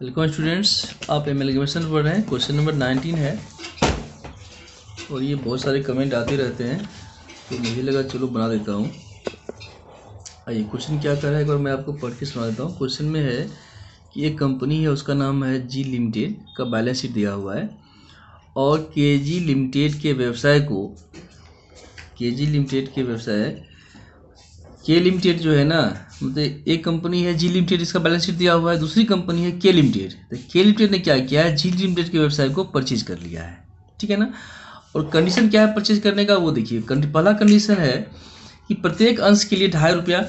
Welcome students, आप एमएलगेमेशन पढ़ रहे हैं। क्वेश्चन नंबर 19 है और ये बहुत सारे कमेंट आते रहते हैं तो मुझे लगा चलो बना देता हूँ। आइए क्वेश्चन क्या कर रहा है एक बार मैं आपको पढ़ के सुना देता हूँ। क्वेश्चन में है कि एक कंपनी है, उसका नाम है जी लिमिटेड का बैलेंस शीट दिया हुआ है और केजी लिमिटेड के व्यवसाय के लिमिटेड जो है ना, मतलब एक कंपनी है जी लिमिटेड, इसका बैलेंस शीट दिया हुआ है। दूसरी कंपनी है के लिमिटेड। तो के लिमिटेड ने क्या किया है, जी लिमिटेड के व्यवसाय को परचेज कर लिया है, ठीक है ना। और कंडीशन क्या है परचेज करने का, वो देखिए। पहला कंडीशन है कि प्रत्येक अंश के लिए 2.5 रुपया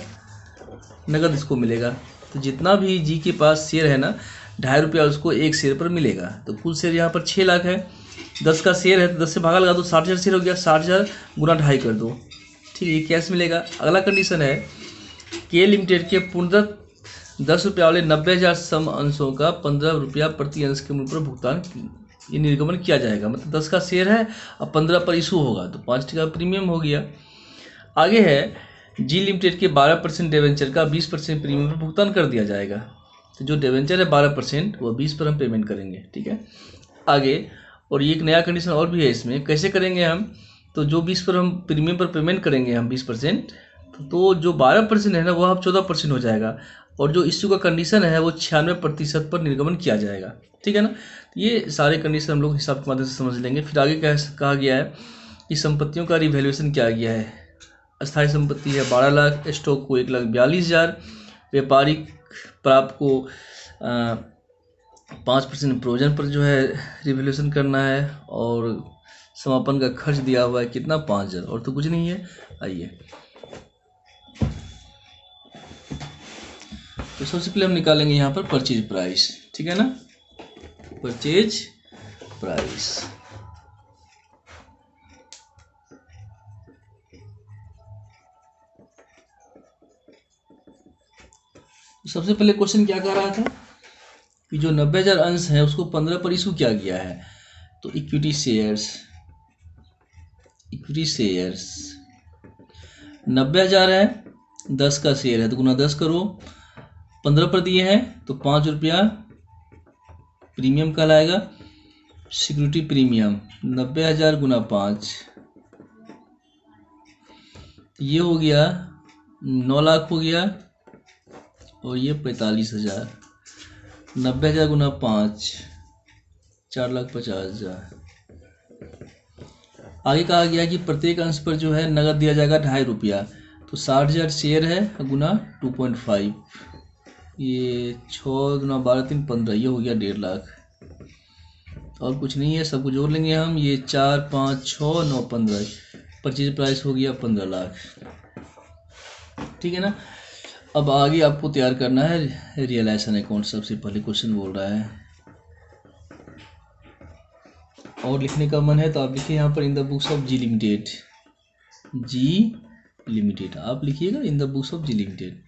नगद इसको मिलेगा। तो जितना भी जी के पास शेयर है ना, 2.5 रुपया उसको एक शेयर पर मिलेगा। तो कुल शेयर यहाँ पर 6 लाख है, 10 का शेयर है तो 10 से भागा लगा दो, 60,000 शेयर हो गया। 60,000 गुना 2.5 कर दो, ठीक है, ये कैश मिलेगा। अगला कंडीशन है के लिमिटेड के पूर्णतः 10 रुपया वाले 90,000 सम अंशों का 15 रुपया प्रति अंश के मूल्य पर भुगतान ये निर्गमन किया जाएगा। मतलब 10 का शेयर है और 15 पर इशू होगा तो 5 का प्रीमियम हो गया। आगे है जी लिमिटेड के 12% डिवेंचर का 20% प्रीमियम पर भुगतान कर दिया जाएगा। तो जो डिवेंचर है 12%, वो 20 पर हम पेमेंट करेंगे, ठीक है। आगे और ये एक नया कंडीशन और भी है इसमें, कैसे करेंगे हम, तो जो 20 पर हम प्रीमियम पर पेमेंट करेंगे हम 20%, तो जो 12% है ना वो अब 14% हो जाएगा। और जो इश्यू का कंडीशन है वो 96% पर निर्गमन किया जाएगा, ठीक है ना। ये सारे कंडीशन हम लोग हिसाब के माध्यम से समझ लेंगे। फिर आगे क्या कहा गया है कि संपत्तियों का रिवैल्यूएशन किया गया है। अस्थायी संपत्ति है 12 लाख, स्टॉक को 1,42,000, व्यापारिक प्राप्त को 5% प्रोविजन पर जो है रिवैल्यूएशन करना है। और समापन का खर्च दिया हुआ है कितना, 5,000, और तो कुछ नहीं है। आइए तो सबसे पहले हम निकालेंगे यहाँ पर परचेज प्राइस, ठीक है ना, परचेज प्राइस। सबसे पहले क्वेश्चन क्या कह रहा था कि जो 90,000 अंश है उसको 15 पर इशू किया गया है। तो इक्विटी शेयर्स 90,000 है, 10 का शेयर है तो गुना 10 करो, 15 पर दिए हैं तो 5 रुपया प्रीमियम कहलाएगा। सिक्योरिटी प्रीमियम 90,000 गुना 5, तो ये हो गया 9 लाख हो गया। और ये 45,000, 90,000 गुना 5, 4,50,000। आगे कहा गया कि प्रत्येक अंश पर जो है नगद दिया जाएगा 2.5 रुपया। तो 60,000 शेयर है गुना 2.5, ये 6 गुना 12 3 15, ये हो गया 1.5 लाख। और कुछ नहीं है, सबको जोड़ लेंगे हम, ये 4 5 6 9 15, परचेज प्राइस हो गया 15 लाख, ठीक है ना। अब आगे आपको तैयार करना है रियलाइजेशन अकाउंट। सबसे पहले क्वेश्चन बोल रहा है, और लिखने का मन है तो आप लिखिए यहाँ पर in the books of G limited, आप लिखिएगा in the books of G limited.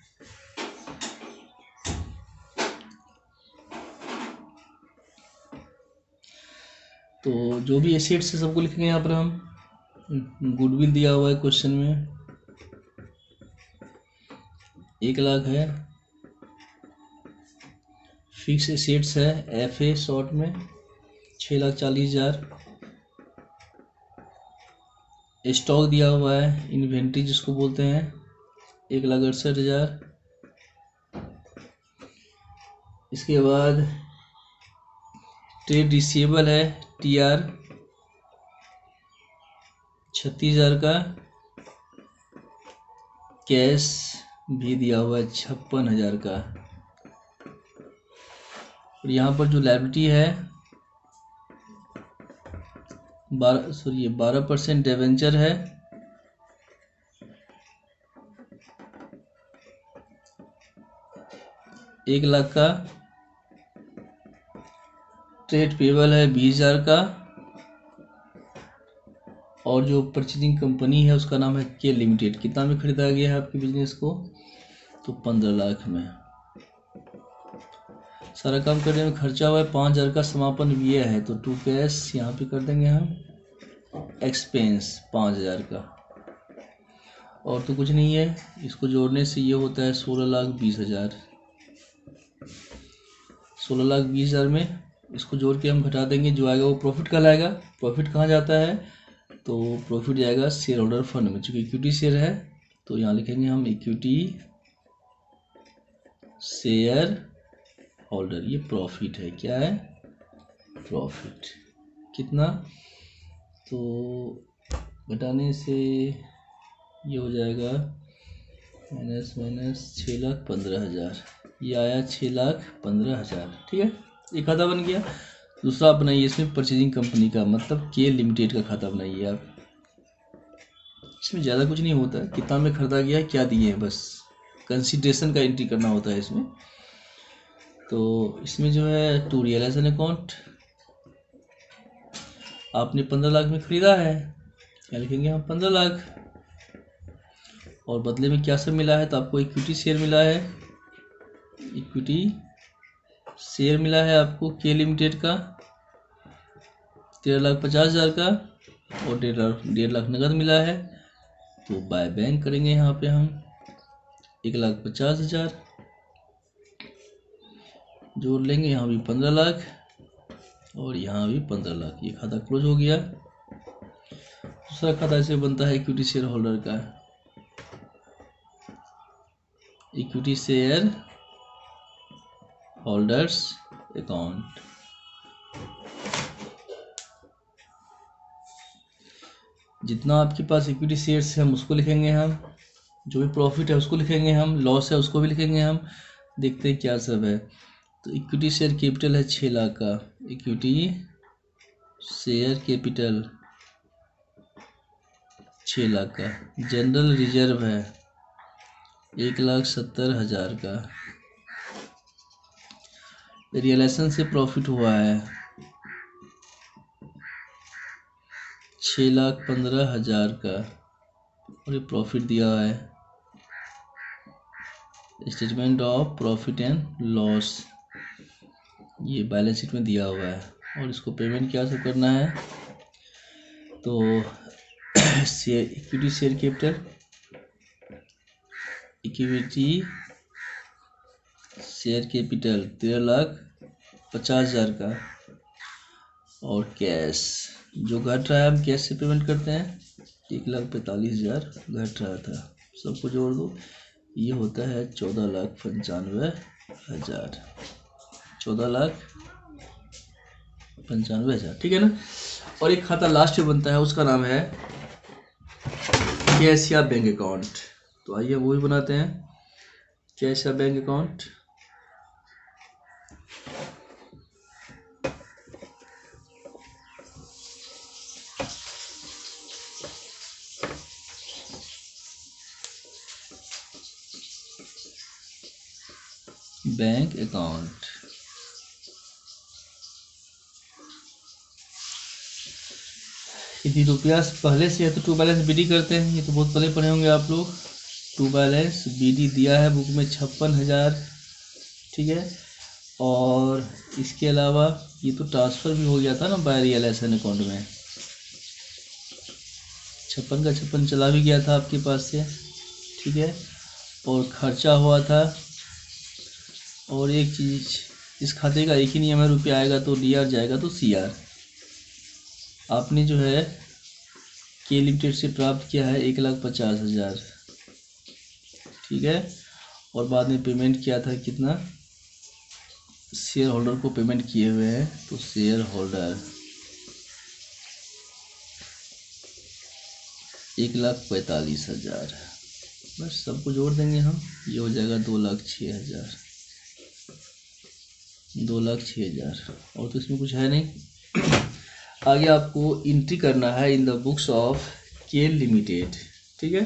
तो जो भी एसेट्स है सबको लिखेंगे यहाँ पर हम। गुडविल दिया हुआ है क्वेश्चन में 1 लाख है। फिक्स एसेट्स है FA शॉर्ट में 6,40,000। स्टॉक दिया हुआ है इन्वेंट्री जिसको बोलते हैं 1,68,000। इसके बाद ट्रेड रिसीवेबल है TR 36,000 का। कैश भी दिया हुआ है 56,000 का। और यहाँ पर जो लायबिलिटी है 12% डिवेंचर है, एक लाख का। ट्रेड पेबल है 20,000 का। और जो परचेजिंग कंपनी है उसका नाम है के लिमिटेड। कितना में खरीदा गया है आपके बिजनेस को, तो 15 लाख में। सारा काम करने में खर्चा हुआ है 5,000 का। समापन व्यय है तो टू कैश यहाँ पे कर देंगे हम, एक्सपेंस 5,000 का। और तो कुछ नहीं है, इसको जोड़ने से ये होता है 16,20,000। 16,20,000 में इसको जोड़ के हम घटा देंगे, जो आएगा वो प्रॉफिट कहलाएगा। प्रॉफिट कहाँ जाता है, तो प्रॉफिट जाएगा शेयर होल्डर फंड में। चूँकि इक्विटी शेयर है तो यहाँ लिखेंगे हम इक्विटी शेयर होल्डर, ये प्रॉफिट है। क्या है, प्रॉफिट। कितना, तो घटाने से ये हो जाएगा माइनस 6,15,000, ये आया 6,15,000। ठीक है, ये खाता बन गया। दूसरा बनाइए इसमें परचेजिंग कंपनी का, मतलब के लिमिटेड का खाता बनाइए आप। इसमें ज़्यादा कुछ नहीं होता है, कितना में खरीदा गया, क्या दिए हैं, बस कंसिडरेशन का एंट्री करना होता है इसमें। तो इसमें जो है टू रियलाइजेशन अकाउंट, आपने 15 लाख में खरीदा है, क्या लिखेंगे हम, 15 लाख। और बदले में क्या सब मिला है, तो आपको इक्विटी शेयर मिला है, इक्विटी शेयर मिला है आपको के लिमिटेड का 13,50,000 का, और 1.5 लाख नगद मिला है। तो बाय बैंक करेंगे यहाँ पे हम 1,50,000 जोड़ लेंगे, यहाँ भी 15 लाख और यहाँ भी 15 लाख। ये खाता क्लोज हो गया। दूसरा खाता ऐसे बनता है इक्विटी शेयर होल्डर का, इक्विटी शेयर होल्डर्स अकाउंट। जितना आपके पास इक्विटी शेयर्स है हम उसको लिखेंगे, हम जो भी प्रॉफिट है उसको लिखेंगे, हम लॉस है उसको भी लिखेंगे। हम देखते हैं क्या सब है। तो इक्विटी शेयर कैपिटल है 6 लाख का, इक्विटी शेयर कैपिटल 6 लाख का। जनरल रिजर्व है 1,70,000 का। रियलाइजेशन से प्रॉफिट हुआ है 6,15,000 का, और ये प्रॉफिट दिया है। Statement of profit and loss, ये बैलेंस शीट में दिया हुआ है। और इसको पेमेंट क्या सब करना है, तो share equity share capital, equity share capital 13,50,000 का। और कैश जो घट रहा है हम कैश से पेमेंट करते हैं, 1,45,000 घट रहा था, सबको जोड़ दो, ये होता है 14,95,000, 14,95,000। ठीक है ना। और एक खाता लास्ट में बनता है, उसका नाम है कैश या बैंक अकाउंट। तो आइए वो भी बनाते हैं, कैश या बैंक अकाउंट। बैंक अकाउंट, यदि रुपया पहले से है तो टू बैलेंस बीडी करते हैं, ये तो बहुत पहले पढ़े होंगे आप लोग। टू बैलेंस बीडी दिया है बुक में 56,000। ठीक है, और इसके अलावा ये तो ट्रांसफ़र भी हो गया था ना बाय रियलाइजेशन अकाउंट में, 56 का 56 चला भी गया था आपके पास से। ठीक है, और खर्चा हुआ था। और एक चीज़, इस खाते का एक ही नियम है, रुपया आएगा तो डीआर, जाएगा तो सीआर। आपने जो है के लिमिटेड से प्राप्त किया है 1,50,000। ठीक है, और बाद में पेमेंट किया था कितना, शेयर होल्डर को पेमेंट किए हुए हैं, तो शेयर होल्डर 1,45,000, बस सबको जोड़ देंगे हम, ये हो जाएगा 2,06,000, 2,06,000। और तो इसमें कुछ है नहीं। आगे आपको एंट्री करना है इन द बुक्स ऑफ के लिमिटेड। ठीक है,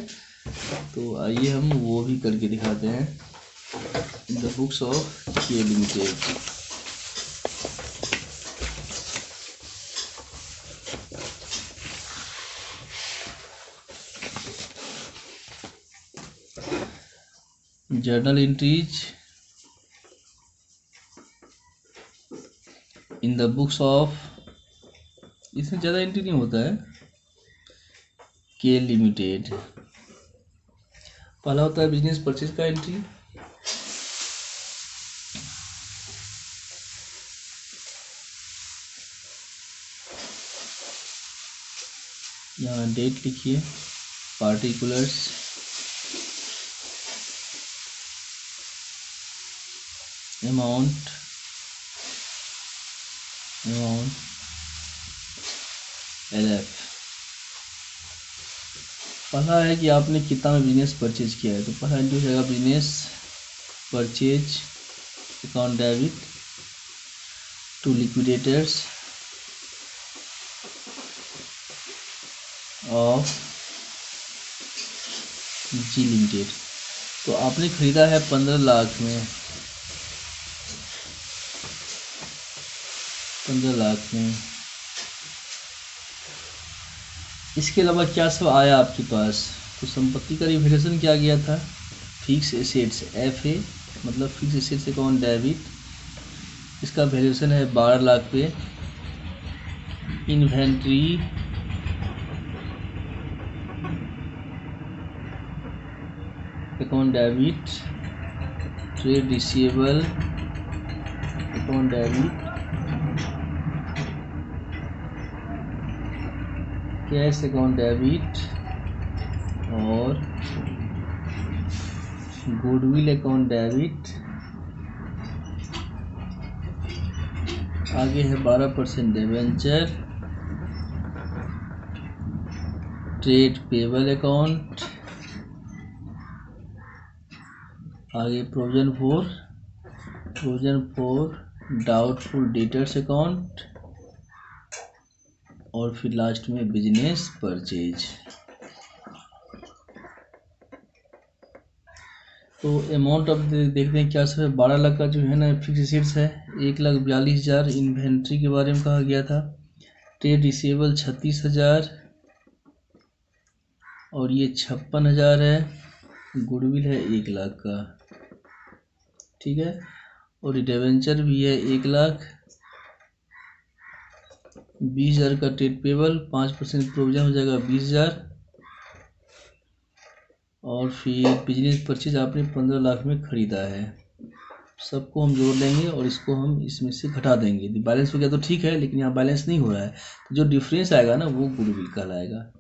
तो आइए हम वो भी करके दिखाते हैं, इन द बुक्स ऑफ के limited. Journal entries in the books of, इसमें ज़्यादा एंट्री नहीं होता है, के लिमिटेड। पहला होता है बिजनेस परचेज का एंट्री, यहाँ डेट लिखिए, पार्टिकुलर्स, अमाउंट LF। पहला है कि आपने कितना में बिजनेस परचेज किया है, तो पहला एंट्री हो जाएगा business purchase account debit to liquidators of G limited. तो आपने खरीदा है 15 लाख में, 15 लाख में। इसके अलावा क्या सब आया आपके पास, तो संपत्ति का रिवैल्यूएशन क्या गया था, फिक्स एसेट्स FA मतलब फिक्स एसेट्स अकाउंट डेबिट, इसका वैल्यूएशन है 12 लाख पे। Inventory account debit, trade receivable account debit, cash account debit और गुडविल अकाउंट डेबिट। आगे है 12% डिबेंचर, ट्रेड पेबल अकाउंट, आगे provision for doubtful debtors account और फिर लास्ट में बिजनेस परचेज। तो अमाउंट अब देखते हैं क्या सब है। 12 लाख का जो है ना फिक्स एसेट्स है, 1,42,000 इन्वेंट्री के बारे में कहा गया था, ट्रेड रिसीवेबल 36,000 और ये 56,000 है, गुडविल है 1 लाख का, ठीक है, और डिबेंचर भी है 1 लाख, 20,000 का ट्रेड पेबल, 5% प्रोविजन हो जाएगा 20,000 और फिर बिजनेस परचेज आपने 15 लाख में ख़रीदा है। सबको हम जोड़ लेंगे और इसको हम इसमें से घटा देंगे, यदि बैलेंस हो गया तो ठीक है, लेकिन यहाँ बैलेंस नहीं हो रहा है, तो जो डिफरेंस आएगा ना वो गुडविल कहलाएगा।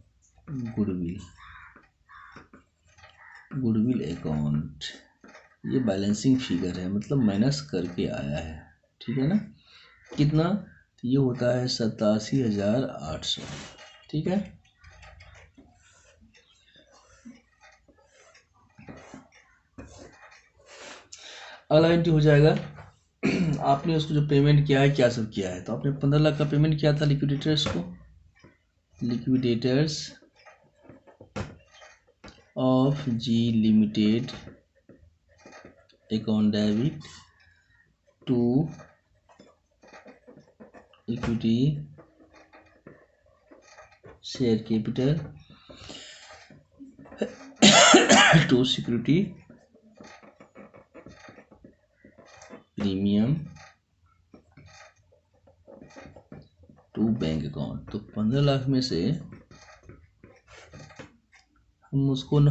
गुडविल अकाउंट, ये बैलेंसिंग फिगर है, मतलब माइनस करके आया है, ठीक है ना। कितना, तो ये होता है 87,800, ठीक है। अगला एंट्री हो जाएगा आपने उसको जो पेमेंट किया है क्या सब किया है, तो आपने 15 लाख का पेमेंट किया था लिक्विडेटर्स को, liquidators of G limited account debit to equity share capital to security premium to bank account. तो 15 लाख में से हम उसको 9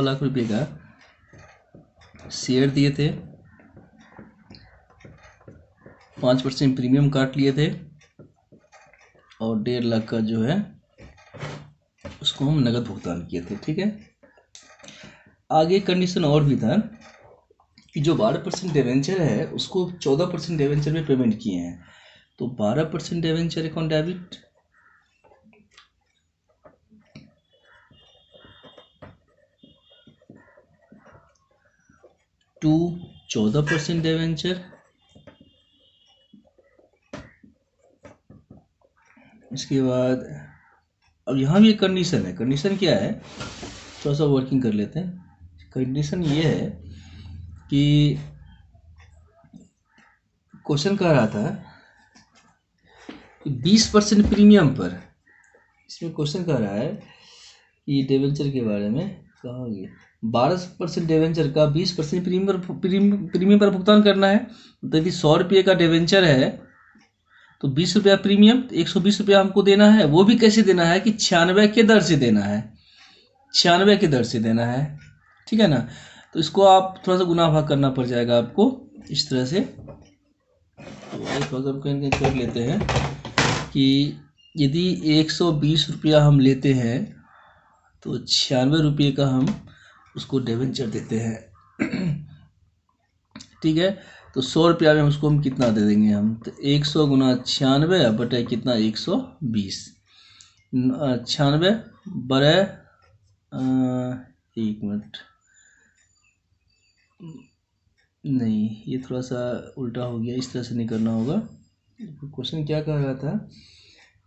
लाख रुपए का शेयर दिए थे, 5% प्रीमियम काट लिए थे और 1.5 लाख का जो है उसको हम नगद भुगतान किए थे, ठीक है। आगे कंडीशन और भी था कि जो 12% डिवेंचर है उसको 14% डिवेंचर में पेमेंट किए हैं, तो 12% debenture account debit to 14% debenture, इसके बाद अब यहाँ भी एक कंडीशन है। कंडीशन क्या है, थोड़ा सा वर्किंग कर लेते हैं। कंडीशन ये है कि क्वेश्चन कह रहा था कि 20% प्रीमियम पर, इसमें क्वेश्चन कह रहा है कि डिवेंचर के बारे में कहा गया 12% डिवेंचर का 20% प्रीमियम पर भुगतान करना है। तो यदि 100 रुपये का डिवेंचर है तो 20 रुपया प्रीमियम, तो 120 रुपया हमको देना है। वो भी कैसे देना है कि 96 के दर से देना है, 96 के दर से देना है, ठीक है ना। तो इसको आप थोड़ा सा गुना भाग करना पड़ जाएगा आपको इस तरह से। तो एक अगर कहीं कर लेते हैं कि यदि 120 रुपया हम लेते हैं तो 96 रुपये का हम उसको डिबेंचर देते हैं। ठीक है, तो 100 रुपया में उसको हम कितना दे देंगे हम, तो 100 गुना 96 बटे कितना 120, 96 बड़े 1 मिनट, नहीं ये थोड़ा सा उल्टा हो गया, इस तरह से नहीं करना होगा। क्वेश्चन क्या कह रहा था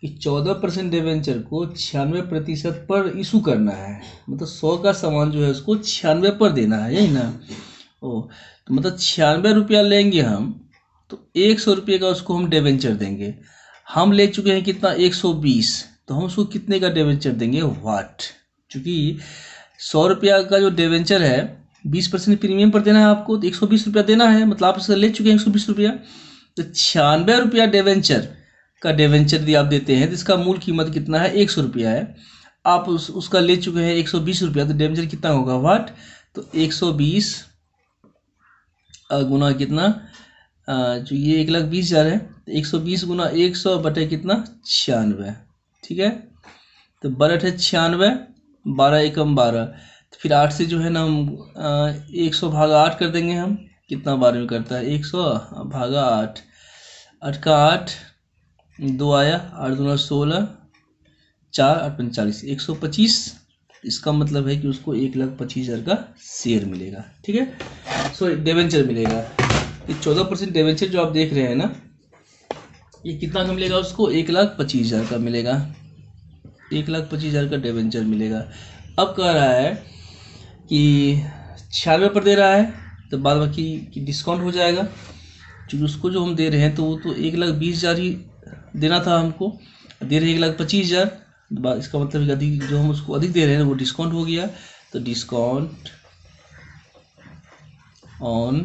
कि 14% डिवेंचर को 96% पर इशू करना है, मतलब 100 का सामान जो है उसको 96 पर देना है, यही ना। ओ तो मतलब 96 रुपया लेंगे हम, तो 100 रुपये का उसको हम डिवेंचर देंगे। हम ले चुके हैं कितना 120, तो हम उसको कितने का डिवेंचर देंगे वाट, चूँकि 100 रुपया का जो डिवेंचर है 20% प्रीमियम पर देना है आपको, तो 120 रुपया देना है, मतलब आप उससे ले चुके हैं 120 रुपया। तो 96 रुपया डिवेंचर का डिवेंचर यदि आप देते हैं तो इसका मूल कीमत कितना है 100 रुपया है, आप उसका ले चुके हैं 120 रुपया, तो डिवेंचर कितना होगा वाट, तो 120 गुना कितना, जो ये 1,20,000 है, तो 120 गुना 100 बटे कितना 96, ठीक है। तो 12 है 96, 12 एकम 12, तो फिर 8 से जो है ना हम 100 भागा 8 कर देंगे हम, कितना बार में करता है 100 भागा 8, 8 का 8 2 आया, 8 दूना 16, 4 8 45, 125। इसका मतलब है कि उसको 1,25,000 का शेयर मिलेगा, ठीक है, सो डिवेंचर मिलेगा। ये 14% डिवेंचर जो आप देख रहे हैं ना, ये कितना का मिलेगा उसको 1,25,000 का मिलेगा, 1,25,000 का डिवेंचर मिलेगा। अब कह रहा है कि 96 पर दे रहा है, तो बाद बाकी डिस्काउंट हो जाएगा, क्योंकि उसको जो हम दे रहे हैं तो वो तो 1,20,000 ही देना था हमको, दे रहे 1,25,000, इसका मतलब अधिक जो हम उसको अधिक दे रहे हैं वो डिस्काउंट हो गया, तो discount on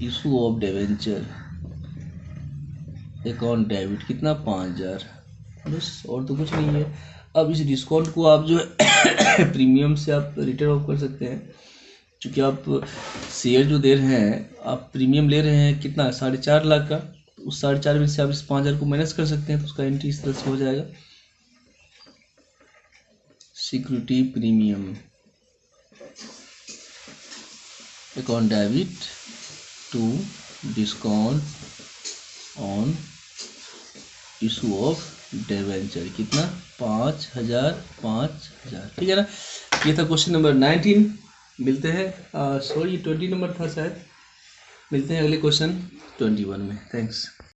issue of debenture account debit कितना 5,000, बस और तो कुछ नहीं है। अब इस डिस्काउंट को आप जो है प्रीमियम से आप रिटर्न ऑफ कर सकते हैं, क्योंकि आप शेयर जो दे रहे हैं, आप प्रीमियम ले रहे हैं कितना 4.5 लाख का, तो उस 4.5 में से आप इस 5,000 को माइनस कर सकते हैं, तो उसका एंट्री इस तरह से हो जाएगा, security premium account debit to discount on issue of debenture कितना 5,000, ठीक है ना। ये था क्वेश्चन नंबर 19। मिलते हैं, सॉरी 20 नंबर था शायद, मिलते हैं अगले क्वेश्चन 21 में। थैंक्स।